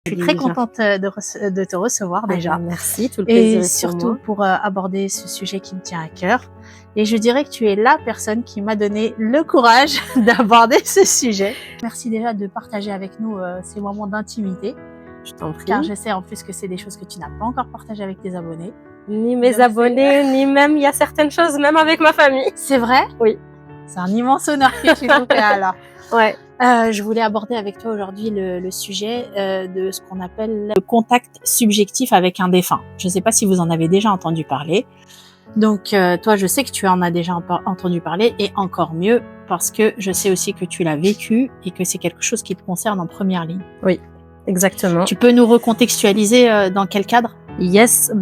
Je suis très contente de te recevoir déjà. Merci, tout le plaisir et surtout pour aborder ce sujet qui me tient à cœur. Et je dirais que tu es la personne qui m'a donné le courage d'aborder ce sujet. Merci déjà de partager avec nous ces moments d'intimité. Je t'en prie. Car je sais en plus que c'est des choses que tu n'as pas encore partagées avec tes abonnés. Ni mes abonnés, ni même, il y a certaines choses, même avec ma famille. C'est vrai? Oui. C'est un immense honneur que tu nous fais alors. Ouais. Je voulais aborder avec toi aujourd'hui le sujet de ce qu'on appelle le contact subjectif avec un défunt. Je ne sais pas si vous en avez déjà entendu parler. Donc toi, je sais que tu en as déjà entendu parler et encore mieux parce que je sais aussi que tu l'as vécu et que c'est quelque chose qui te concerne en première ligne. Oui, exactement. Tu peux nous recontextualiser dans quel cadre? Yes,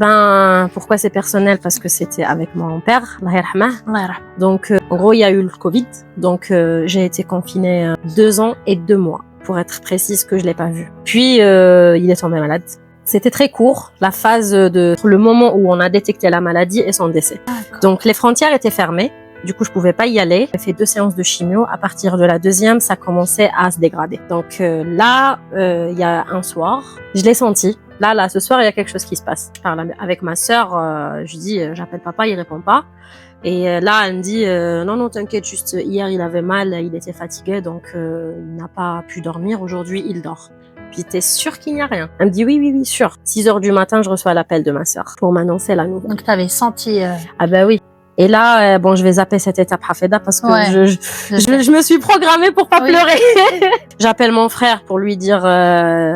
pourquoi c'est personnel? Parce que c'était avec mon père, Allah yarhamah. Donc, en gros, il y a eu le Covid. Donc, j'ai été confinée 2 ans et 2 mois, pour être précise, que je l'ai pas vu. Puis, il est tombé malade. C'était très court, la phase le moment où on a détecté la maladie et son décès. Donc, les frontières étaient fermées. Du coup, je pouvais pas y aller. J'ai fait 2 séances de chimio. À partir de la 2e, ça commençait à se dégrader. Donc là, il y a un soir, je l'ai senti. Là, ce soir, il y a quelque chose qui se passe. Je parle avec ma sœur. Je lui dis, j'appelle papa, il répond pas. Et là, elle me dit, non, t'inquiète, juste hier, il avait mal, il était fatigué, donc il n'a pas pu dormir. Aujourd'hui, il dort. Puis t'es sûr qu'il n'y a rien? Elle me dit oui, sûr. 6h du matin, je reçois l'appel de ma sœur pour m'annoncer la nouvelle. Donc t'avais senti... Ah ben oui. Et là, je vais zapper cette étape Hafeda parce que je me suis programmée pour pas pleurer. J'appelle mon frère pour lui dire,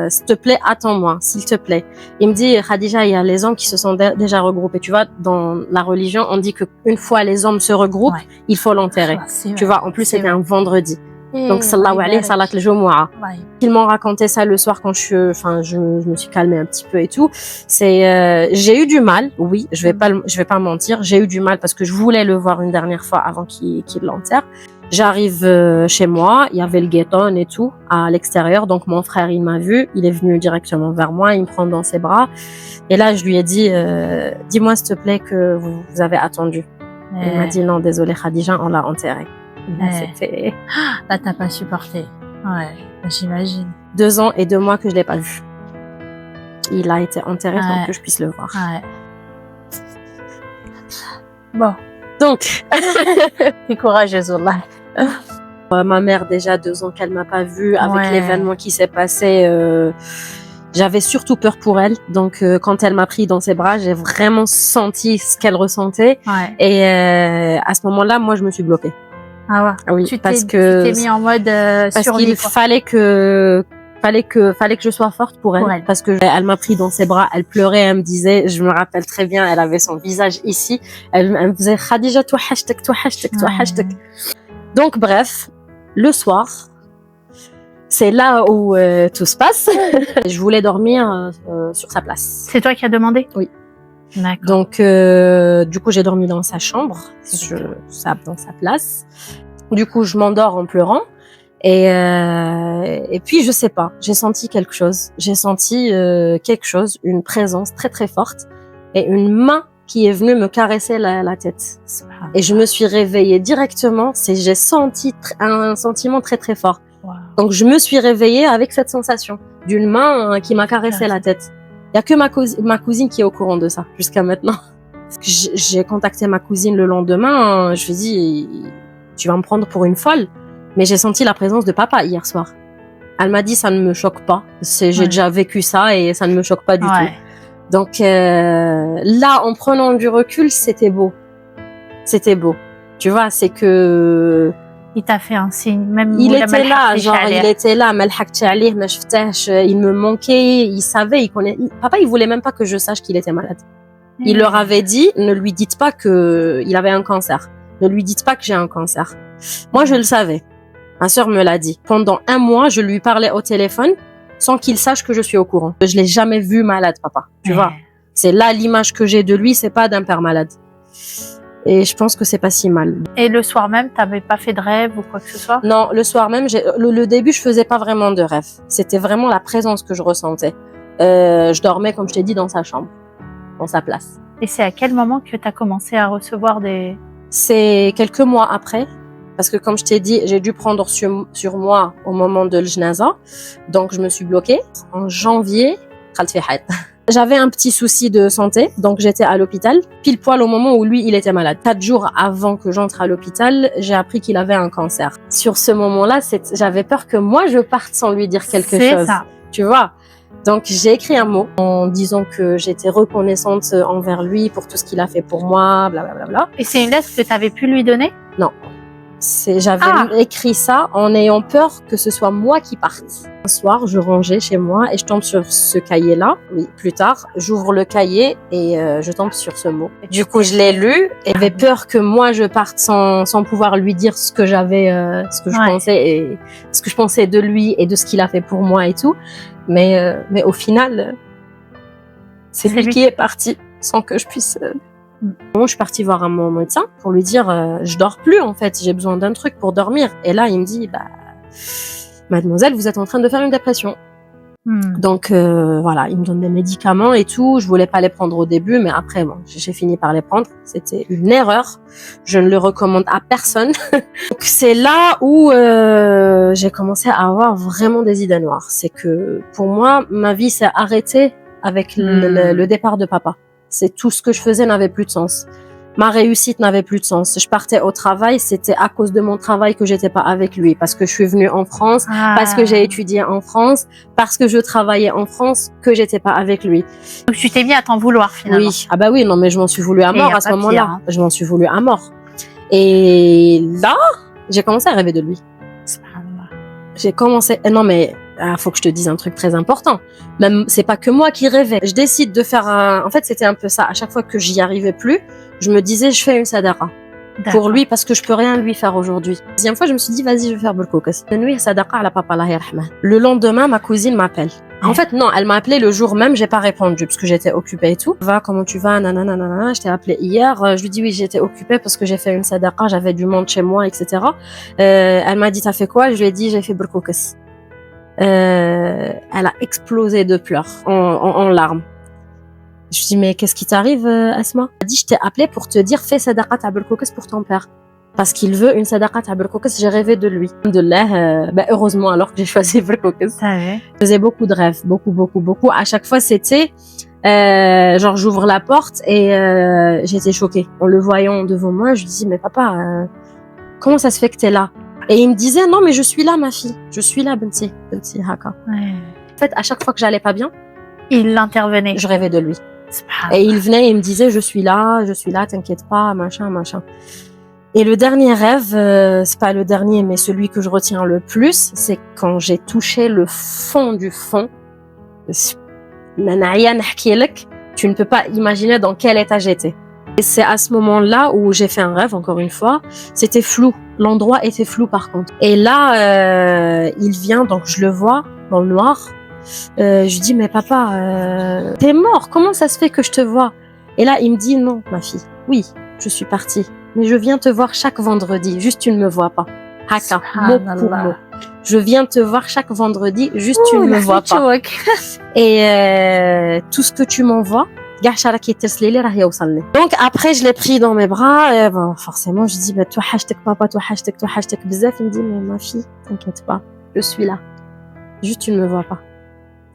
s'il te plaît, attends-moi, s'il te plaît. Il me dit, Khadija, il y a les hommes qui se sont déjà regroupés. Tu vois, dans la religion, on dit que une fois les hommes se regroupent, il faut l'enterrer. Tu vois, en plus, c'était un vendredi. Donc, sallallahu alayhi salat al-jumu'ah. Ils m'ont raconté ça le soir quand je me suis calmée un petit peu et tout. J'ai eu du mal. Oui, je vais pas mentir. J'ai eu du mal parce que je voulais le voir une dernière fois avant qu'il l'enterre. J'arrive chez moi. Il y avait le ghetton et tout à l'extérieur. Donc, mon frère, il m'a vu. Il est venu directement vers moi. Il me prend dans ses bras. Et là, je lui ai dit, dis-moi s'il te plaît que vous avez attendu. Il m'a dit non, désolé Khadija, on l'a enterré. Là, t'as pas supporté. Ouais, j'imagine. 2 ans et 2 mois que je l'ai pas vu. Il a été enterré sans que je puisse le voir. Ouais. Bon. Donc. T'es courageuse, Wallah. Ma mère, déjà 2 ans qu'elle m'a pas vue, avec l'événement qui s'est passé, j'avais surtout peur pour elle. Donc, quand elle m'a pris dans ses bras, j'ai vraiment senti ce qu'elle ressentait. Et à ce moment-là, moi, je me suis bloquée. Ah ouais. Oui, tu t'es mis en mode parce qu'il fallait que je sois forte pour elle. Parce que elle m'a pris dans ses bras, elle pleurait, elle me disait, je me rappelle très bien, elle avait son visage ici, elle me disait Khadija, toi hashtag. Donc bref, le soir, c'est là où tout se passe. Je voulais dormir sur sa place. C'est toi qui as demandé? Oui. D'accord. Donc, du coup, j'ai dormi dans sa chambre, dans sa place. Du coup, je m'endors en pleurant. Et puis, je sais pas, j'ai senti quelque chose. J'ai senti quelque chose, une présence très très forte et une main qui est venue me caresser la tête. Et je me suis réveillée directement. J'ai senti un sentiment très très fort. Wow. Donc, je me suis réveillée avec cette sensation d'une main qui m'a caressé la tête. Il y a que ma cousine qui est au courant de ça jusqu'à maintenant. J'ai contacté ma cousine le lendemain. Je lui ai dit, tu vas me prendre pour une folle. Mais j'ai senti la présence de papa hier soir. Elle m'a dit, ça ne me choque pas. J'ai déjà vécu ça et ça ne me choque pas du tout. Donc là, en prenant du recul, c'était beau. C'était beau. Tu vois, c'est que... Il t'a fait un signe, même il était là, il était là, il me manquait, il savait, il connaît. Papa, il voulait même pas que je sache qu'il était malade. Il leur avait dit, ne lui dites pas que il avait un cancer. Ne lui dites pas que j'ai un cancer. Moi, je le savais. Ma sœur me l'a dit. Pendant 1 mois, je lui parlais au téléphone sans qu'il sache que je suis au courant. Je l'ai jamais vu malade, papa. Tu vois. C'est là l'image que j'ai de lui, c'est pas d'un père malade. Et je pense que c'est pas si mal. Et le soir même, t'avais pas fait de rêve ou quoi que ce soit? Non, le soir même, le début, je faisais pas vraiment de rêve. C'était vraiment la présence que je ressentais. Je dormais, comme je t'ai dit, dans sa chambre, dans sa place. Et c'est à quel moment que t'as commencé à recevoir des... C'est quelques mois après. Parce que comme je t'ai dit, j'ai dû prendre sur moi au moment de l'jnaza. Donc, je me suis bloquée. En janvier, j'avais un petit souci de santé, donc j'étais à l'hôpital, pile poil au moment où lui, il était malade. 4 jours avant que j'entre à l'hôpital, j'ai appris qu'il avait un cancer. Sur ce moment-là, j'avais peur que moi, je parte sans lui dire quelque chose. C'est ça. Tu vois? Donc, j'ai écrit un mot en disant que j'étais reconnaissante envers lui pour tout ce qu'il a fait pour moi, blablabla. Et c'est une lettre que tu avais pu lui donner? Non. J'avais écrit ça en ayant peur que ce soit moi qui parte. Un soir, je rangeais chez moi et je tombe sur ce cahier-là. Oui, plus tard, j'ouvre le cahier et je tombe sur ce mot. Du coup, je l'ai lu et j'avais peur que moi je parte sans pouvoir lui dire ce que j'avais, ce que je pensais et ce que je pensais de lui et de ce qu'il a fait pour moi et tout. Mais au final, c'est lui qui est parti sans que je puisse. Je suis partie voir mon médecin pour lui dire je dors plus en fait, j'ai besoin d'un truc pour dormir. Et là, il me dit mademoiselle, vous êtes en train de faire une dépression. Donc voilà, il me donne des médicaments et tout. Je voulais pas les prendre au début, mais après bon, j'ai fini par les prendre. C'était une erreur. Je ne le recommande à personne. Donc c'est là où j'ai commencé à avoir vraiment des idées noires. C'est que pour moi, ma vie s'est arrêtée avec le départ de papa. C'est tout ce que je faisais n'avait plus de sens. Ma réussite n'avait plus de sens. Je partais au travail, c'était à cause de mon travail que j'étais pas avec lui, parce que je suis venue en France, parce que j'ai étudié en France, parce que je travaillais en France, que j'étais pas avec lui. Donc tu t'es mis à t'en vouloir finalement. Oui, ah bah oui, non mais je m'en suis voulu à mort à ce moment-là. Je m'en suis voulu à mort. Et là, j'ai commencé à rêver de lui. J'ai commencé, non mais faut que je te dise un truc très important. Même c'est pas que moi qui rêvais. Je décide de faire en fait, c'était un peu ça. À chaque fois que j'y arrivais plus, je me disais je fais une sadaqa pour lui parce que je peux rien lui faire aujourd'hui. La deuxième fois, je me suis dit vas-y, je vais faire belkoukas. La nuit sadaqa à la papa Allah yarhamah. Le lendemain, ma cousine m'appelle. En fait, non, elle m'a appelé le jour même, j'ai pas répondu parce que j'étais occupée et tout. Va, comment tu vas? Nanana, nanana. Je t'ai appelé hier. Je lui dis oui, j'étais occupée parce que j'ai fait une sadaqa, j'avais du monde chez moi, etc. Elle m'a dit t'as fait quoi? Je lui ai dit j'ai fait belkoukas. Elle a explosé de pleurs, en larmes. Je lui dis mais qu'est-ce qui t'arrive, Asma? Elle a dit je t'ai appelé pour te dire fais sadaqa ta belkoukas pour ton père. Parce qu'il veut une sadaqa ta belkoukas, j'ai rêvé de lui. Alhamdoulilah, heureusement alors que j'ai choisi belkoukas. Je faisais beaucoup de rêves, beaucoup. À chaque fois c'était genre j'ouvre la porte et j'étais choquée. En le voyant devant moi, je lui dis mais papa, comment ça se fait que t'es là? Et il me disait non mais je suis là ma fille, je suis là Benti haka. En fait à chaque fois que j'allais pas bien, il intervenait. Je rêvais de lui. Et il venait et il me disait je suis là, t'inquiète pas, machin. Et le dernier rêve, c'est pas le dernier mais celui que je retiens le plus, c'est quand j'ai touché le fond du fond. Tu ne peux pas imaginer dans quel état j'étais. Et c'est à ce moment-là où j'ai fait un rêve, encore une fois. C'était flou. L'endroit était flou par contre. Et là, il vient, donc je le vois dans le noir. Je lui dis, mais papa, t'es mort, comment ça se fait que je te vois? Et là, il me dit, non, ma fille, oui, je suis partie. Mais je viens te voir chaque vendredi, juste tu ne me vois pas. Haka, mot pour mot. Je viens te voir chaque vendredi, juste tu ne me vois pas. Et tout ce que tu m'envoies, donc après je l'ai pris dans mes bras et bon, forcément je dis toi hashtek papa, toi hashtek bzaf. Il me dit mais ma fille t'inquiète pas, je suis là, juste tu ne me vois pas,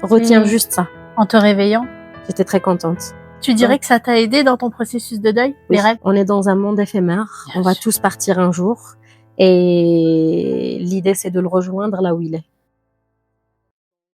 retiens juste ça. En te réveillant, j'étais très contente. Tu dirais que ça t'a aidé dans ton processus de deuil? Oui, les rêves, on est dans un monde éphémère, on va tous partir un jour et l'idée c'est de le rejoindre là où il est.